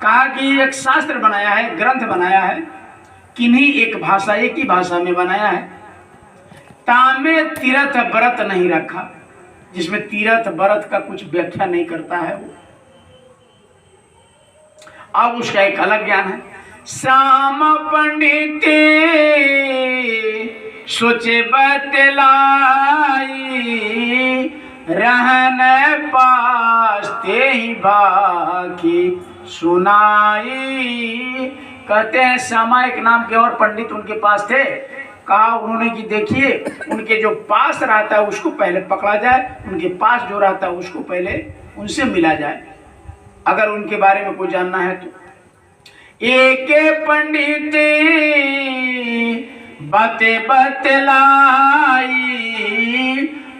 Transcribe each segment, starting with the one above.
कहा कि एक शास्त्र बनाया है, ग्रंथ बनाया है, किन्हीं एक भाषा, एक ही भाषा में बनाया है। तामे तीर्थ व्रत नहीं रखा, जिसमें तीर्थ व्रत का कुछ व्याख्या नहीं करता है वो। अब उसका एक अलग ज्ञान है। श्याम पंडित सोचे बतलाई, रहन पास ते ही बाकी सुनाई। कहते हैं श्यामा एक नाम के और पंडित उनके पास थे। कहा उन्होंने कि देखिए, उनके जो पास रहता है उसको पहले पकड़ा जाए, उनके पास जो रहता है उसको पहले उनसे मिला जाए, अगर उनके बारे में कोई जानना है तो। एक पंडित बाते बतलाई,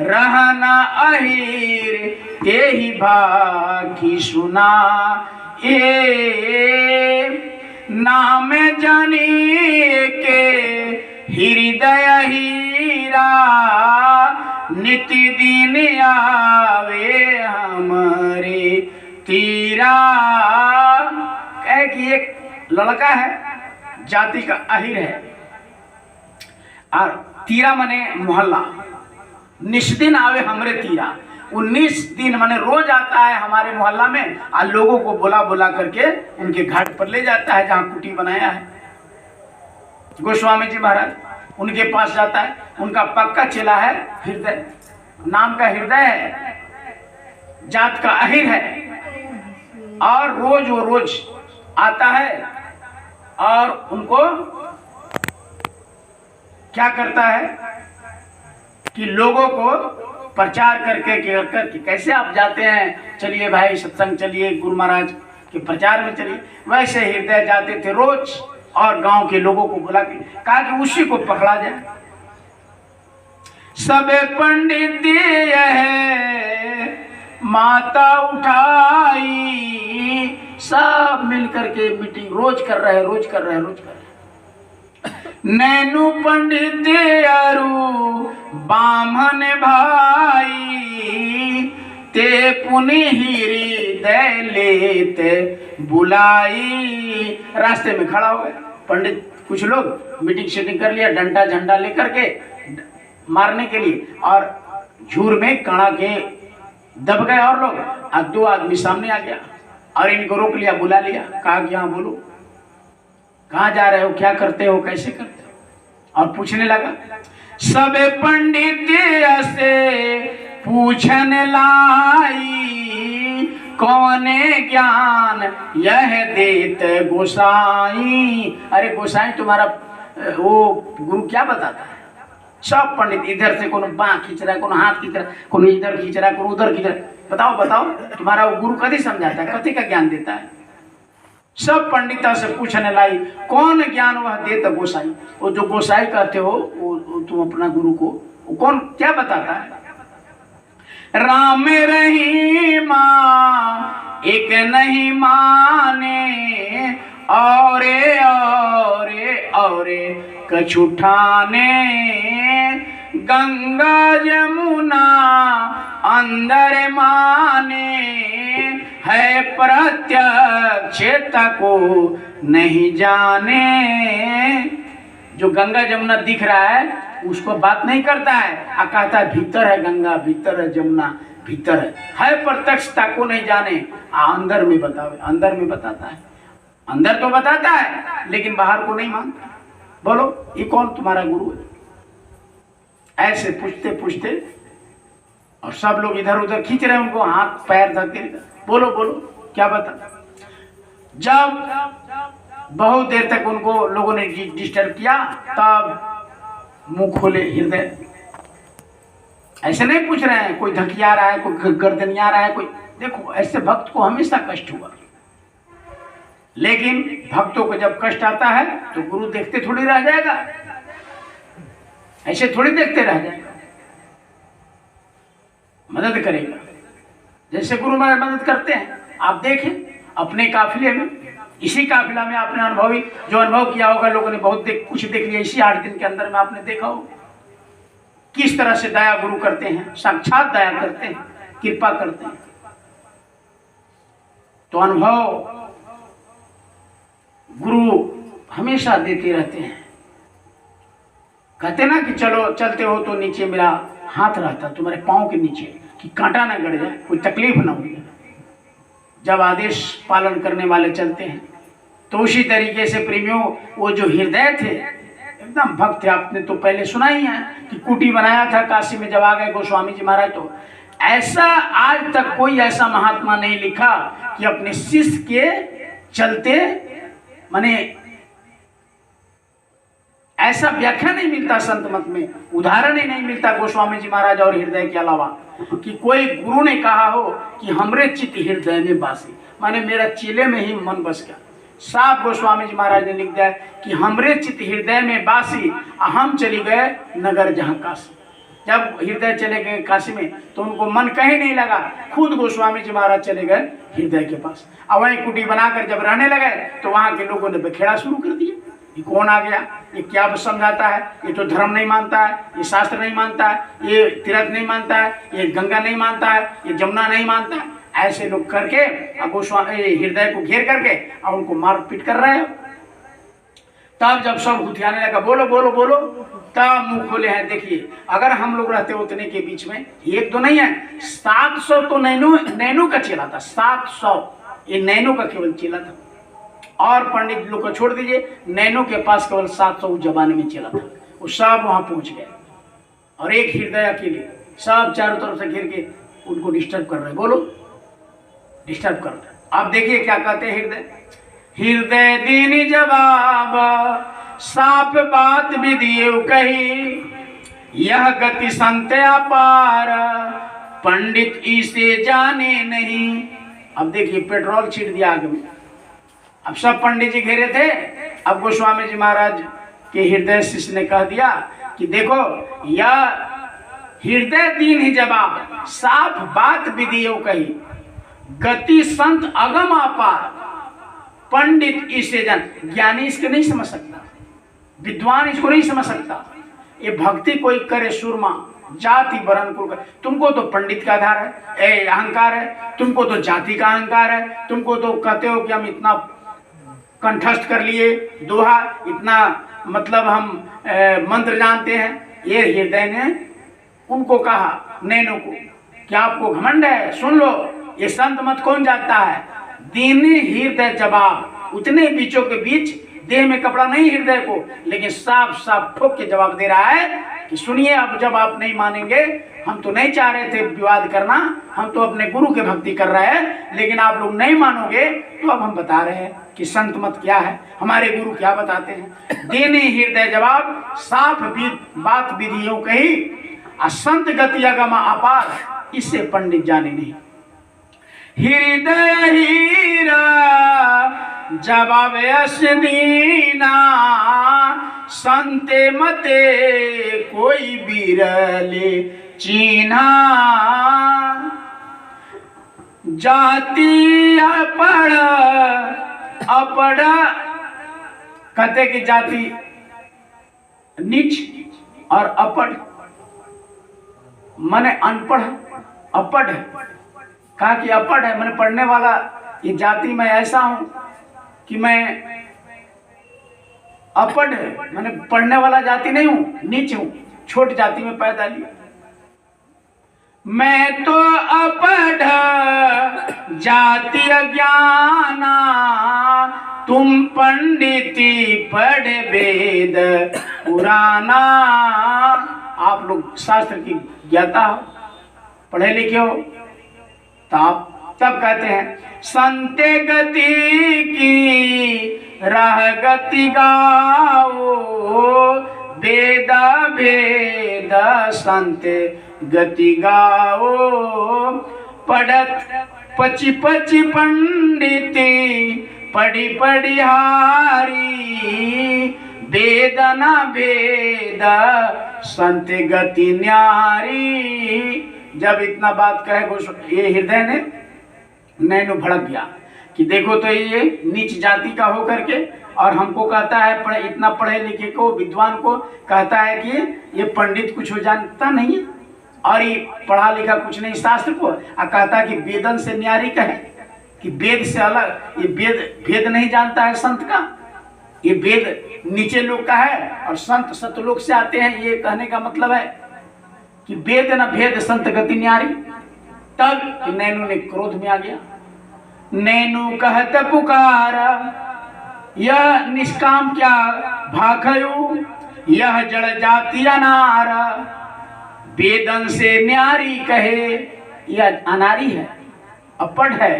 रहना अहिर ते ही भागी सुना। नाम जानी के हृदय हीरा, नित्य दिन आवे हमारे तीरा। कहे कि एक लड़का है, जाति का अहिर है, और तीरा माने मोहल्ला। निष्दिन आवे हमरे तीरा, 19 दिन माने रोज आता है हमारे मोहल्ला में, और लोगों को बुला बुला करके उनके घाट पर ले जाता है जहाँ कुटी बनाया है। गोस्वामी जी महाराज उनके पास जाता है, उनका पक्का चेला है, हृदय नाम का हृदय है, जात का अहिर है, और रोज वो रोज आता है और उनको क्या करता है कि लोगों को प्रचार करके कैसे आप जाते हैं, चलिए भाई सत्संग चलिए, गुरु महाराज के प्रचार में चलिए। वैसे हृदय जाते थे रोज और गांव के लोगों को बुला के कहा कि उसी को पकड़ा जाए। सब पंडित है माता उठाई, सब मिलकर के मीटिंग रोज कर रहे हैं। नैनु पंडित अरु बामन भाई, ते पुनि हृदय लेते बुलाई। रास्ते में खड़ा हो गए पंडित, कुछ लोग मीटिंग शेटिंग कर लिया, डंडा झंडा लेकर के मारने के लिए, और झूर में कड़ा के दब गए और लोग। और 2 आदमी सामने आ गया और इनको रोक लिया, बुला लिया, कहा कि हाँ बोलो, कहाँ जा रहे हो, क्या करते हो, कैसे करते हो, और पूछने लगा। सब पंडित से पूछन लाई, कौने ज्ञान यह देत गोसाई। अरे गोसाई तुम्हारा वो गुरु क्या बताता है। सब पंडित इधर से कोनो बाँह खींच रहा है, कोनो हाथ खींच रहा है, कोनो इधर खींच रहा है, कोनो उधर खींच रहा है। बताओ तुम्हारा वो गुरु कभी समझाता है, कथी का ज्ञान देता है। सब पंडिता से पूछने लाई, कौन ज्ञान वह देता गोसाई। वो जो गोसाई कहते हो वो तुम अपना गुरु को वो कौन क्या बताता है। राम रहीमा एक नहीं माने, औरे कछुठाने। गंगा जमुना अंदर माने, है प्रत्यक्ष को नहीं जाने। जो गंगा जमुना दिख रहा है उसको बात नहीं करता है, कहता है भीतर है गंगा, भीतर है जमुना, भीतर है प्रत्यक्षता को नहीं जाने। अंदर में बताओ, अंदर में बताता है, अंदर तो बताता है लेकिन बाहर को नहीं मानता। बोलो ये कौन तुम्हारा गुरु है। ऐसे पूछते पूछते और सब लोग इधर उधर खींच रहे हैं उनको, हाथ पैर धके, बोलो क्या बता। जब बहुत देर तक उनको लोगों ने डिस्टर्ब किया, तब मुंह खोले हृदय। ऐसे नहीं पूछ रहे हैं कोई धकिया रहा है, कोई गर्दनिया रहा है, कोई देखो ऐसे भक्त को हमेशा कष्ट हुआ। लेकिन भक्तों को जब कष्ट आता है तो गुरु देखते थोड़ी रह जाएगा, ऐसे थोड़ी देखते रह जाएगा, मदद करेगा। जैसे गुरु महाराज मदद करते हैं, आप देखें अपने काफिले में, इसी काफिला में आपने अनुभवी जो अनुभव किया होगा, लोगों ने बहुत कुछ देख लिया इसी 8 दिन के अंदर में, आपने देखा हो किस तरह से दया गुरु करते हैं, साक्षात दया करते हैं, कृपा करते हैं। तो अनुभव गुरु हमेशा देते रहते हैं। कहते ना कि चलो चलते हो तो नीचे मेरा हाथ रहता, तुम्हारे पाँव के नीचे, कि कांटा ना गड़ जाए, कोई तकलीफ ना हो जाए जब आदेश पालन करने वाले चलते हैं। तो उसी तरीके से प्रेमियों, वो जो हृदय थे एकदम भक्त थे। आपने तो पहले सुना ही है कि कुटी बनाया था काशी में जब आ गए गोस्वामी जी महाराज। तो ऐसा आज तक कोई ऐसा महात्मा नहीं लिखा कि अपने शिष्य के चलते, माने ऐसा व्याख्या नहीं मिलता संत मत में, उदाहरण ही नहीं मिलता गोस्वामी जी महाराज और हृदय के अलावा कि कोई गुरु ने कहा हो कि हमरे चित्त हृदय में बासी, माने मेरा चेले में ही मन बस गया। साफ गोस्वामी जी महाराज ने लिख दिया कि हमरे चित्त हृदय में बासी, हम चली गए नगर जहाँ काशी। जब हृदय चले गए काशी में तो उनको मन कहीं नहीं लगा, खुद गोस्वामी जी महाराज चले गए हृदय के पास। अब वहीं कुटी बनाकर जब रहने लगे तो वहाँ के लोगों ने बखेड़ा शुरू कर दिया, ये कौन आ गया, ये क्या समझाता है, ये तो धर्म नहीं मानता है, ये शास्त्र नहीं मानता है, ये तीर्थ नहीं मानता है, ये गंगा नहीं मानता है, ये जमुना नहीं मानता है। ऐसे लोग करके गोस्वामी हृदय को घेर करके और उनको मार पीट कर रहे हैं। तब जब सब हुथियाने लगा, बोलो बोलो बोलो, तब मुंह खोले हैं। देखिए अगर हम लोग रहते उतने के बीच में, एक तो नहीं है, 700 तो नैनो का चेला था, 700 ये नैनो का केवल चेला था। और पंडित लोग को छोड़ दीजिए, नैनो के पास केवल 700 उस जमाने में चला था। वो सब वहां पहुंच गए और एक हृदय अकेले सब चारों तरफ से घेर के उनको डिस्टर्ब कर रहे। बोलो डिस्टर्ब कर रहे। आप देखिए क्या कहते हैं हृदय दीनी जवाब, साफ बात भी दिए कही, यह गति संत अपार, पंडित इसे जाने नहीं। अब देखिए पेट्रोल छीट दिया आगे में। अब सब पंडित जी घेरे थे। अब गोस्वामी जी महाराज के हृदय शिष्य ने कह दिया कि देखो यह हृदय दीन ही जवाब, साफ बात विधियो कही, गति संत अगम अपार, पंडित इसे जान। ज्ञानी इसको नहीं समझ सकता, विद्वान इसको नहीं समझ सकता। ये भक्ति कोई करे सुरमा, जाति वर्ण कुल, तुमको तो पंडित का आधार है, अहंकार है, तुमको तो जाति का अहंकार है, तुमको तो कहते हो कि हम इतना कंठस्थ कर लिए दोहा, इतना मतलब हम मंत्र जानते हैं। ये हृदय ने उनको कहा नैनो को, क्या आपको घमंड है, सुन लो, ये संत मत कौन जानता है, दीनी हृदय जवाब। उतने बीचों के बीच देह में कपड़ा नहीं हृदय को, लेकिन साफ साफ ठोक के जवाब दे रहा है कि सुनिए, अब जब आप नहीं मानेंगे, हम तो नहीं चाह रहे थे विवाद करना, हम तो अपने गुरु के भक्ति कर रहे हैं, लेकिन आप लोग नहीं मानोगे तो अब हम बता रहे हैं कि संत मत क्या है, हमारे गुरु क्या बताते हैं। देने हृदय जवाब, साफ बात विधियों कही, असंत गति अगम अपार, इससे पंडित जाने नहीं। हृदय हीरा जवाब यश दीना, संते मते कोई बिरले चीना, जाति अपड़ अपड़, कहते कि जाति नीच और अपड़ माने अनपढ़, अपढ़ है। कहा कि अपढ़ है मैंने पढ़ने वाला, ये जाति में ऐसा हूं कि मैं अपढ़ है, मैंने पढ़ने वाला जाति नहीं हूं, नीच हूं, छोट जाति में पैदा लिया। मैं तो अपढ़ जाति अज्ञाना, तुम पंडिती पढ़ वेद पुराना। आप लोग शास्त्र की ज्ञाता हो, पढ़े लिखे हो, तब कहते हैं संते गति की राह गति गाओ, वेदा भेद संते गति गाओ, पढ़त पची पची पंडिती पढ़ी पढ़िहारी, वेदना भेद संत गति न्यारी। जब इतना बात कहे ये हृदय ने नैनो भड़क गया कि देखो तो ये नीच जाति का हो करके और हमको कहता है, इतना पढ़े लिखे को विद्वान को कहता है कि ये पंडित कुछ हो जानता नहीं है और ये पढ़ा लिखा कुछ नहीं शास्त्र को, और कहता है कि वेदन से न्यारी कहे। कि वेद से अलग, ये भेद नहीं जानता है संत का, ये वेद नीचे लोग का है और संत सतलोक से आते हैं। ये कहने का मतलब है कि वेद न भेद संत गति न्यारी। तब नैनू ने क्रोध में आ गया। नैनू कहत पुकार यह निष्काम क्या भाखयु, यह जड़ जाति अनार। वेदन से न्यारी कहे, यह अनारी है, अपढ़ है।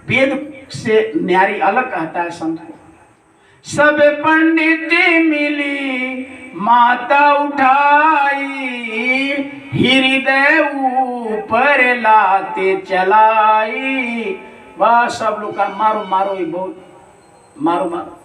वेद से न्यारी अलग कहता है संत को। सब पंडित मिली माता उठाई, हृदय ऊपर लाते चलाई। वह सब लोग का मारो मारो, बहुत मारो मारो।